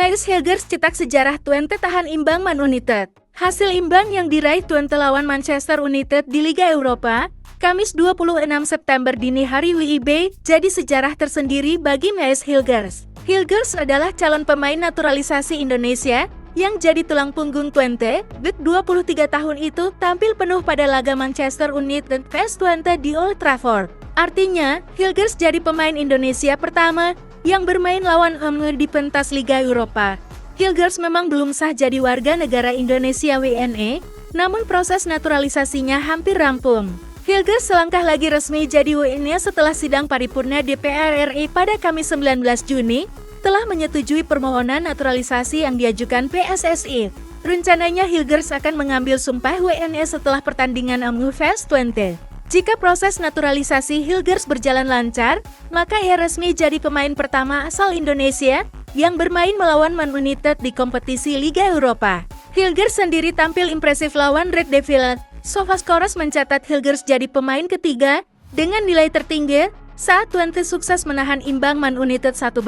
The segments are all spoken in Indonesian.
Maes Hilgers cetak sejarah Twente tahan imbang Man United. Hasil imbang yang diraih Twente lawan Manchester United di Liga Eropa, Kamis 26 September dini hari WIB, jadi sejarah tersendiri bagi Maes Hilgers. Hilgers adalah calon pemain naturalisasi Indonesia yang jadi tulang punggung Twente. Bek 23 tahun itu tampil penuh pada laga Manchester United vs Twente di Old Trafford. Artinya, Hilgers jadi pemain Indonesia pertama yang bermain lawan MU di pentas Liga Eropa. Hilgers memang belum sah jadi warga negara Indonesia WNE, namun proses naturalisasinya hampir rampung. Hilgers selangkah lagi resmi jadi WNE setelah sidang paripurna DPR RI pada Kamis 19 Juni, telah menyetujui permohonan naturalisasi yang diajukan PSSI. Rencananya Hilgers akan mengambil sumpah WNE setelah pertandingan MU vs Twente. Jika proses naturalisasi Hilgers berjalan lancar, maka ia resmi jadi pemain pertama asal Indonesia yang bermain melawan Man United di kompetisi Liga Eropa. Hilgers sendiri tampil impresif lawan Red Devils. SofaScores mencatat Hilgers jadi pemain ketiga dengan nilai tertinggi saat Twente sukses menahan imbang Man United 1-1.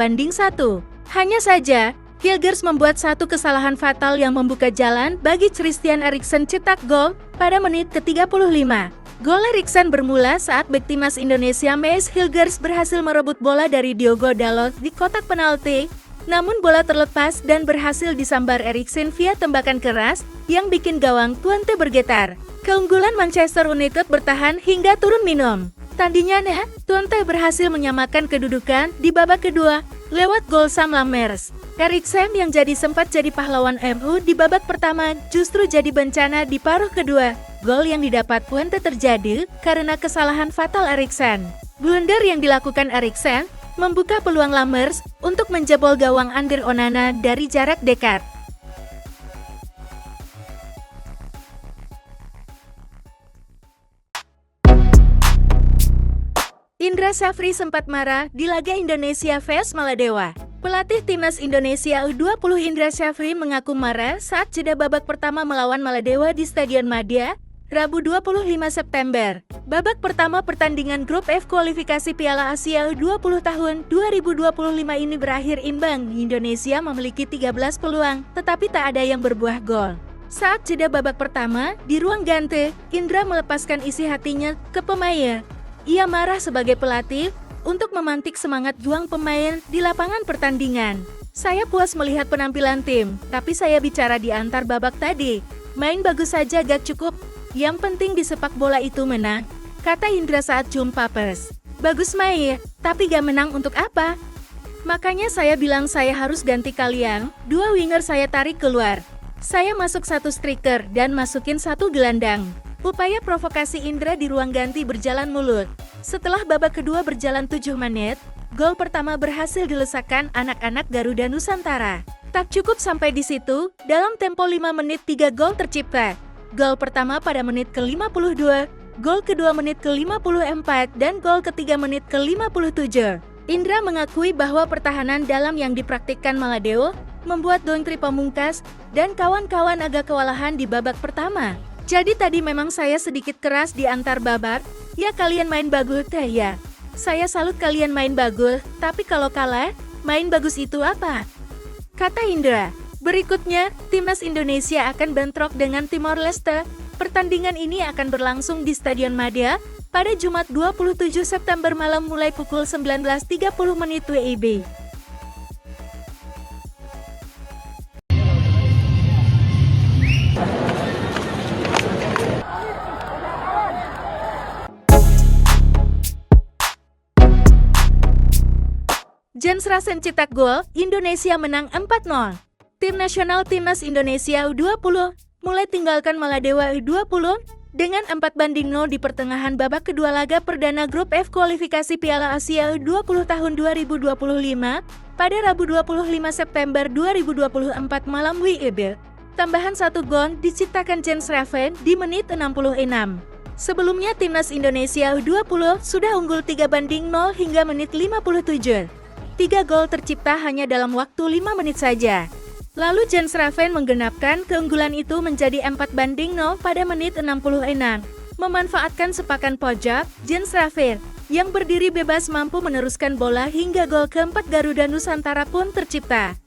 Hanya saja, Hilgers membuat satu kesalahan fatal yang membuka jalan bagi Christian Eriksen cetak gol pada menit ke-35. Gol Eriksen bermula saat bek timnas Indonesia Maes Hilgers berhasil merebut bola dari Diogo Dalot di kotak penalti, namun bola terlepas dan berhasil disambar Eriksen via tembakan keras yang bikin gawang Twente bergetar. Keunggulan Manchester United bertahan hingga turun minum. Tandingannya, Twente berhasil menyamakan kedudukan di babak kedua lewat gol Sam Lammers. Eriksen yang sempat jadi pahlawan MU di babak pertama justru jadi bencana di paruh kedua. Gol yang didapat Twente terjadi karena kesalahan fatal Eriksen. Blunder yang dilakukan Eriksen membuka peluang Lammers untuk menjebol gawang Andre Onana dari jarak dekat. Indra Syafri sempat marah di laga Indonesia vs Maladewa. Pelatih timnas Indonesia U20 Indra Syafri mengaku marah saat jeda babak pertama melawan Maladewa di Stadion Madia, Rabu 25 September. Babak pertama pertandingan Grup F kualifikasi Piala Asia U20 tahun 2025 ini berakhir imbang. Indonesia memiliki 13 peluang, tetapi tak ada yang berbuah gol. Saat jeda babak pertama, di ruang ganti, Indra melepaskan isi hatinya ke pemain. Ia marah sebagai pelatih untuk memantik semangat juang pemain di lapangan pertandingan. Saya puas melihat penampilan tim, tapi saya bicara di antar babak tadi. Main bagus saja gak cukup. Yang penting di sepak bola itu menang, kata Indra saat jumpa pers. Bagus main, tapi gak menang untuk apa? Makanya saya bilang saya harus ganti kalian, dua winger saya tarik keluar. Saya masuk satu striker dan masukin satu gelandang. Upaya provokasi Indra di ruang ganti berjalan mulus. Setelah babak kedua berjalan 7 menit, gol pertama berhasil dilesakkan anak-anak Garuda Nusantara. Tak cukup sampai di situ, dalam tempo 5 menit 3 gol tercipta. Gol pertama pada menit ke-52, gol kedua menit ke-54, dan gol ketiga menit ke-57. Indra mengakui bahwa pertahanan dalam yang dipraktikkan Maladeo membuat Dontri Pamungkas dan kawan-kawan agak kewalahan di babak pertama. Jadi tadi memang saya sedikit keras di antar babak, ya kalian main bagus teh ya. Saya salut kalian main bagus, tapi kalau kalah, main bagus itu apa? Kata Indra. Berikutnya, timnas Indonesia akan bentrok dengan Timor Leste. Pertandingan ini akan berlangsung di Stadion Madia pada Jumat 27 September malam mulai pukul 19.30 WIB. Jens Rasen cetak gol, Indonesia menang 4-0. Tim nasional timnas Indonesia U20 mulai tinggalkan Maladewa U20 dengan 4-0 di pertengahan babak kedua laga perdana Grup F kualifikasi Piala Asia U20 tahun 2025 pada Rabu 25 September 2024 malam WIB. Tambahan satu gol diciptakan Jens Rasen di menit 66. Sebelumnya timnas Indonesia U20 sudah unggul 3-0 hingga menit 57. 3 gol tercipta hanya dalam waktu 5 menit saja. Lalu Jens Rasen menggenapkan keunggulan itu menjadi 4-0 pada menit 66. Memanfaatkan sepakan pojok, Jens Rasen yang berdiri bebas mampu meneruskan bola hingga gol keempat Garuda Nusantara pun tercipta.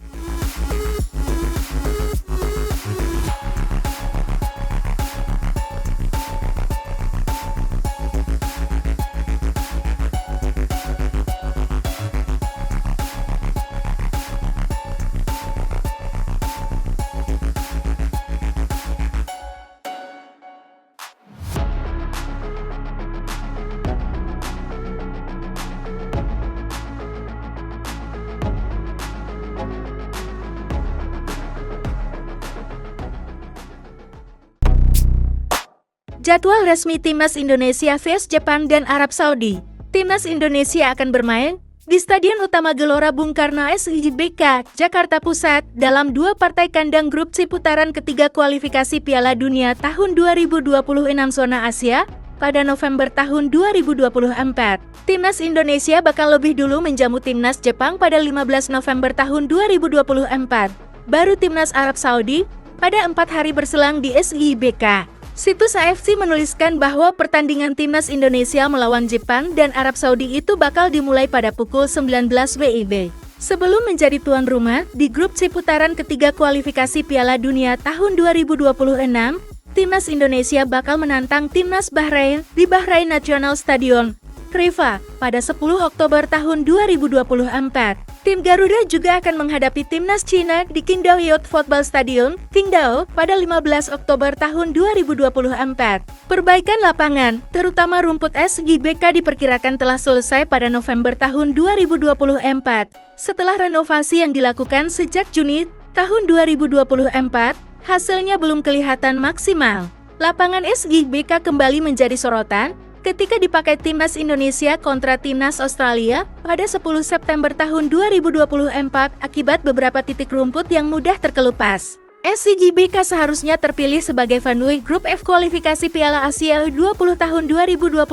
Jadwal resmi Timnas Indonesia vs Jepang dan Arab Saudi. Timnas Indonesia akan bermain di Stadion Utama Gelora Bung Karno SIGBK, Jakarta Pusat, dalam dua partai kandang grup C putaran ketiga kualifikasi Piala Dunia tahun 2026 zona Asia pada November tahun 2024. Timnas Indonesia bakal lebih dulu menjamu Timnas Jepang pada 15 November tahun 2024. Baru Timnas Arab Saudi pada 4 hari berselang di SIGBK. Situs AFC menuliskan bahwa pertandingan Timnas Indonesia melawan Jepang dan Arab Saudi itu bakal dimulai pada pukul 19 WIB. Sebelum menjadi tuan rumah di grup C putaran ketiga kualifikasi Piala Dunia tahun 2026, Timnas Indonesia bakal menantang Timnas Bahrain di Bahrain National Stadium, Kriva, pada 10 Oktober tahun 2024. Tim Garuda juga akan menghadapi Timnas Cina di Qingdao Youth Football Stadium, Qingdao, pada 15 Oktober tahun 2024. Perbaikan lapangan, terutama rumput SIGBK diperkirakan telah selesai pada November tahun 2024. Setelah renovasi yang dilakukan sejak Juni tahun 2024, hasilnya belum kelihatan maksimal. Lapangan SIGBK kembali menjadi sorotan ketika dipakai Timnas Indonesia kontra Timnas Australia pada 10 September tahun 2024 akibat beberapa titik rumput yang mudah terkelupas. SIGBK seharusnya terpilih sebagai venue grup F kualifikasi Piala Asia U20 tahun 2025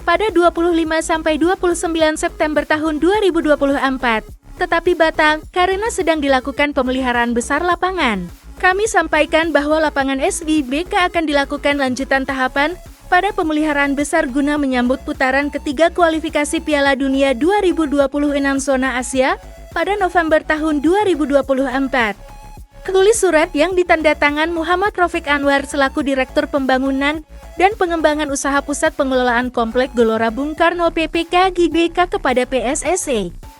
pada 25-29 September tahun 2024. Tetapi batal karena sedang dilakukan pemeliharaan besar lapangan. Kami sampaikan bahwa lapangan SIGBK akan dilakukan lanjutan tahapan pada pemeliharaan besar guna menyambut putaran ketiga kualifikasi Piala Dunia 2026 zona Asia pada November tahun 2024. Tulis surat yang ditandatangan Muhammad Rafiq Anwar selaku Direktur Pembangunan dan Pengembangan Usaha Pusat Pengelolaan Komplek Gelora Bung Karno PPK GBK kepada PSSI.